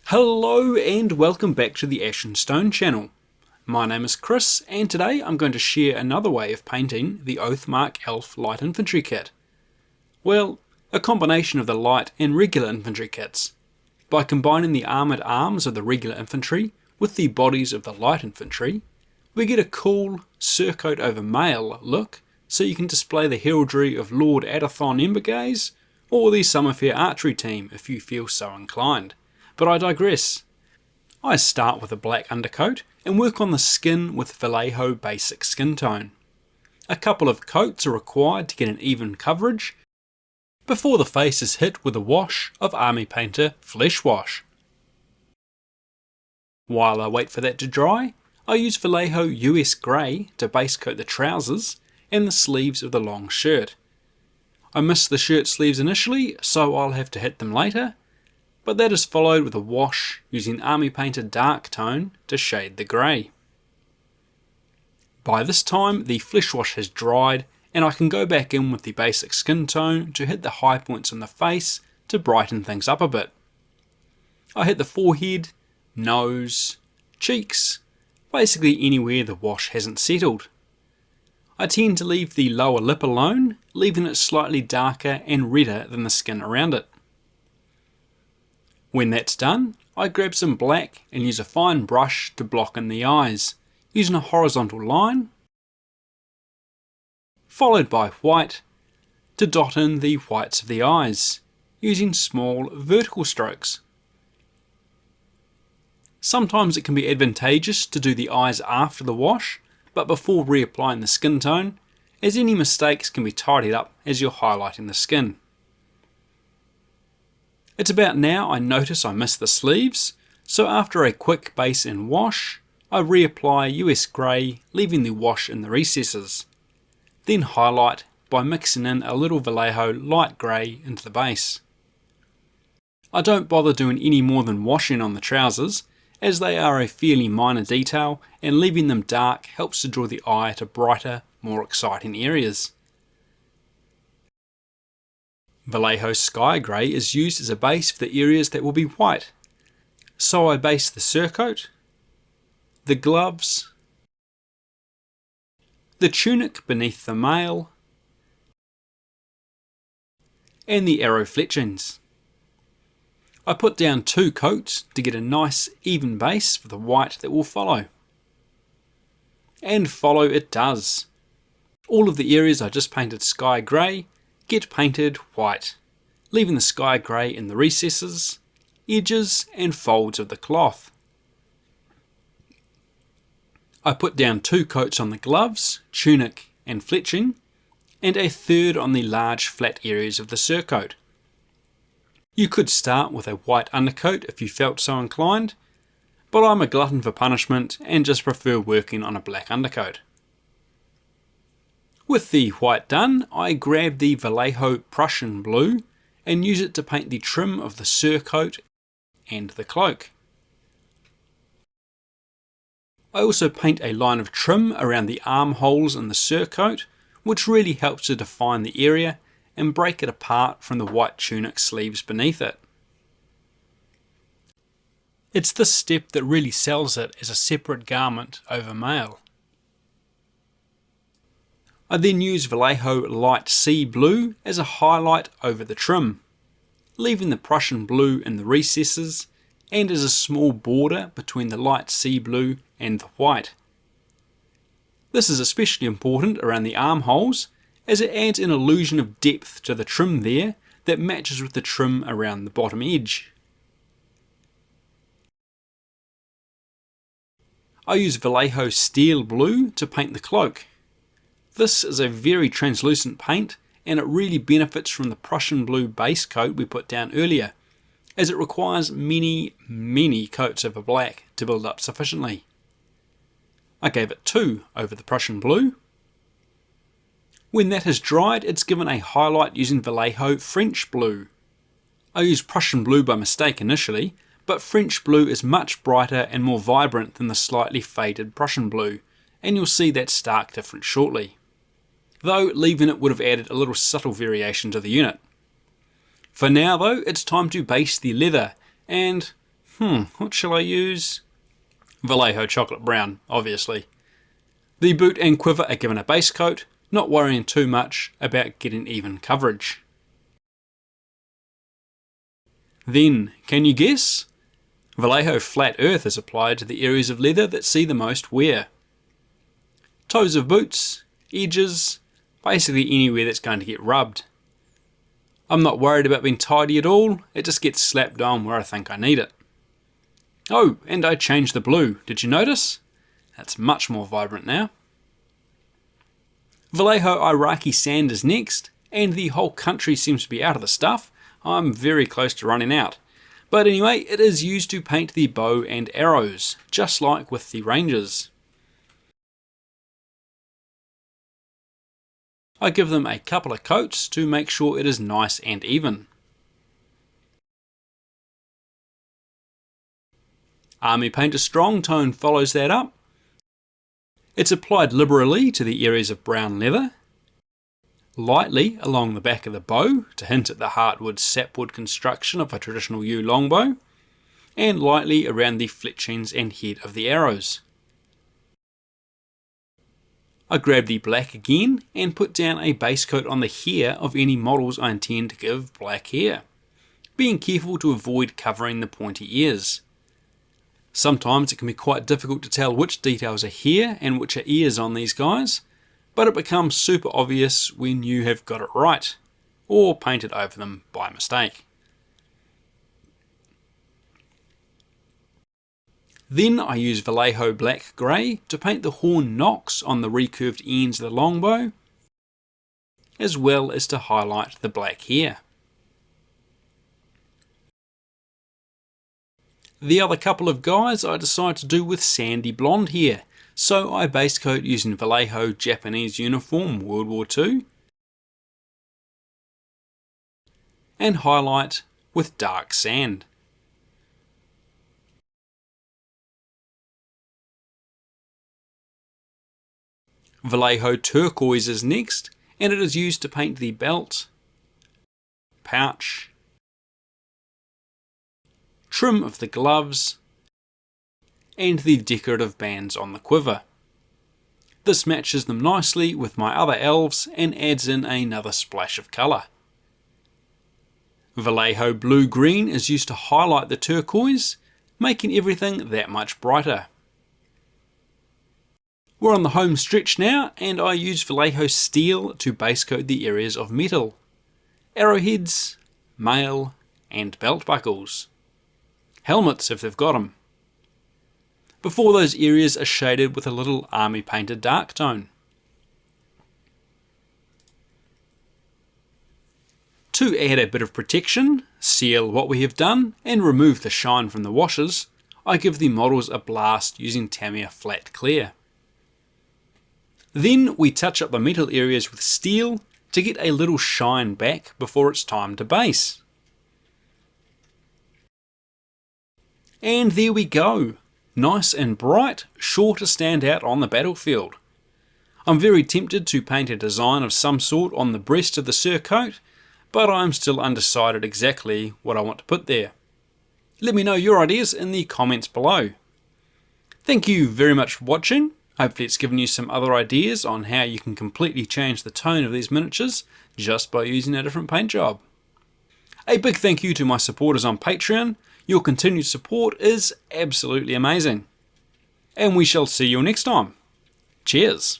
Hello and welcome back to the Ash and Stone channel. My name is Chris and today I'm going to share another way of painting the Oathmark Elf Light Infantry kit. Well, a combination of the light and regular infantry kits. By combining the armoured arms of the regular infantry with the bodies of the light infantry, we get a cool surcoat over mail look, so you can display the heraldry of Lord Adathon Embergaze or the Summerfair archery team if you feel so inclined. But I digress. I start with a black undercoat and work on the skin with Vallejo basic skin tone. A couple of coats are required to get an even coverage before the face is hit with a wash of Army Painter Flesh Wash. While I wait for that to dry, I use Vallejo US Grey to base coat the trousers and the sleeves of the long shirt. I missed the shirt sleeves initially, so I'll have to hit them later, but that is followed with a wash using Army Painter Dark Tone to shade the grey. By this time the flesh wash has dried and I can go back in with the basic skin tone to hit the high points on the face to brighten things up a bit. I hit the forehead, nose, cheeks, basically anywhere the wash hasn't settled. I tend to leave the lower lip alone, leaving it slightly darker and redder than the skin around it. When that's done, I grab some black and use a fine brush to block in the eyes, using a horizontal line, followed by white to dot in the whites of the eyes, using small vertical strokes. Sometimes it can be advantageous to do the eyes after the wash, but before reapplying the skin tone, as any mistakes can be tidied up as you're highlighting the skin. It's about now I notice I missed the sleeves, so after a quick base and wash, I reapply US Grey, leaving the wash in the recesses. Then highlight by mixing in a little Vallejo light grey into the base. I don't bother doing any more than washing on the trousers, as they are a fairly minor detail and leaving them dark helps to draw the eye to brighter, more exciting areas. Vallejo Sky Grey is used as a base for the areas that will be white, so I base the surcoat, the gloves, the tunic beneath the mail, and the arrow fletchings. I put down 2 coats to get a nice even base for the white that will follow. And follow it does. All of the areas I just painted sky grey get painted white, leaving the sky grey in the recesses, edges and folds of the cloth. I put down 2 coats on the gloves, tunic and fletching, and a third on the large flat areas of the surcoat. You could start with a white undercoat if you felt so inclined, but I'm a glutton for punishment and just prefer working on a black undercoat. With the white done, I grab the Vallejo Prussian blue and use it to paint the trim of the surcoat and the cloak. I also paint a line of trim around the armholes in the surcoat, which really helps to define the area and break it apart from the white tunic sleeves beneath it. It's this step that really sells it as a separate garment over mail. I then use Vallejo Light Sea Blue as a highlight over the trim, leaving the Prussian blue in the recesses and as a small border between the light sea blue and the white. This is especially important around the armholes, as it adds an illusion of depth to the trim there that matches with the trim around the bottom edge. I use Vallejo Steel Blue to paint the cloak. This is a very translucent paint and it really benefits from the Prussian blue base coat we put down earlier, as it requires many coats over black to build up sufficiently. I gave it 2 over the Prussian blue. When that has dried, it's given a highlight using Vallejo French blue. I used Prussian blue by mistake initially, but French blue is much brighter and more vibrant than the slightly faded Prussian blue, and you'll see that stark difference shortly. Though leaving it would have added a little subtle variation to the unit. For now though, it's time to base the leather, and what shall I use? Vallejo chocolate brown, obviously. The boot and quiver are given a base coat, not worrying too much about getting even coverage. Then, can you guess? Vallejo flat earth is applied to the areas of leather that see the most wear. Toes of boots, edges, basically anywhere that's going to get rubbed. I'm not worried about being tidy at all, it just gets slapped on where I think I need it. Oh, and I changed the blue, did you notice? That's much more vibrant now. Vallejo Iraqi sand is next, and the whole country seems to be out of the stuff. I'm very close to running out. But anyway, it is used to paint the bow and arrows, just like with the rangers. I give them a couple of coats to make sure it is nice and even. Army Painter Strong Tone follows that up. It's applied liberally to the areas of brown leather, lightly along the back of the bow to hint at the heartwood sapwood construction of a traditional yew longbow, and lightly around the fletchings and head of the arrows. I grab the black again and put down a base coat on the hair of any models I intend to give black hair, being careful to avoid covering the pointy ears. Sometimes it can be quite difficult to tell which details are hair and which are ears on these guys, but it becomes super obvious when you have got it right, or painted over them by mistake. Then I use Vallejo Black Grey to paint the horn nocks on the recurved ends of the longbow, as well as to highlight the black hair. The other couple of guys I decide to do with sandy blonde hair, so I base coat using Vallejo Japanese Uniform World War II and highlight with dark sand. Vallejo Turquoise is next, and it is used to paint the belt, pouch, trim of the gloves, and the decorative bands on the quiver. This matches them nicely with my other elves and adds in another splash of colour. Vallejo Blue Green is used to highlight the turquoise, making everything that much brighter. We're on the home stretch now, and I use Vallejo Steel to base coat the areas of metal, arrowheads, mail, and belt buckles. Helmets if they've got them. Before those areas are shaded with a little Army Painter dark tone. To add a bit of protection, seal what we have done, and remove the shine from the washes, I give the models a blast using Tamiya Flat Clear. Then we touch up the metal areas with steel to get a little shine back before it's time to base. And there we go, nice and bright, sure to stand out on the battlefield. I'm very tempted to paint a design of some sort on the breast of the surcoat, but I'm still undecided exactly what I want to put there. Let me know your ideas in the comments below. Thank you very much for watching. Hopefully it's given you some other ideas on how you can completely change the tone of these miniatures just by using a different paint job. A big thank you to my supporters on Patreon. Your continued support is absolutely amazing. And we shall see you next time. Cheers.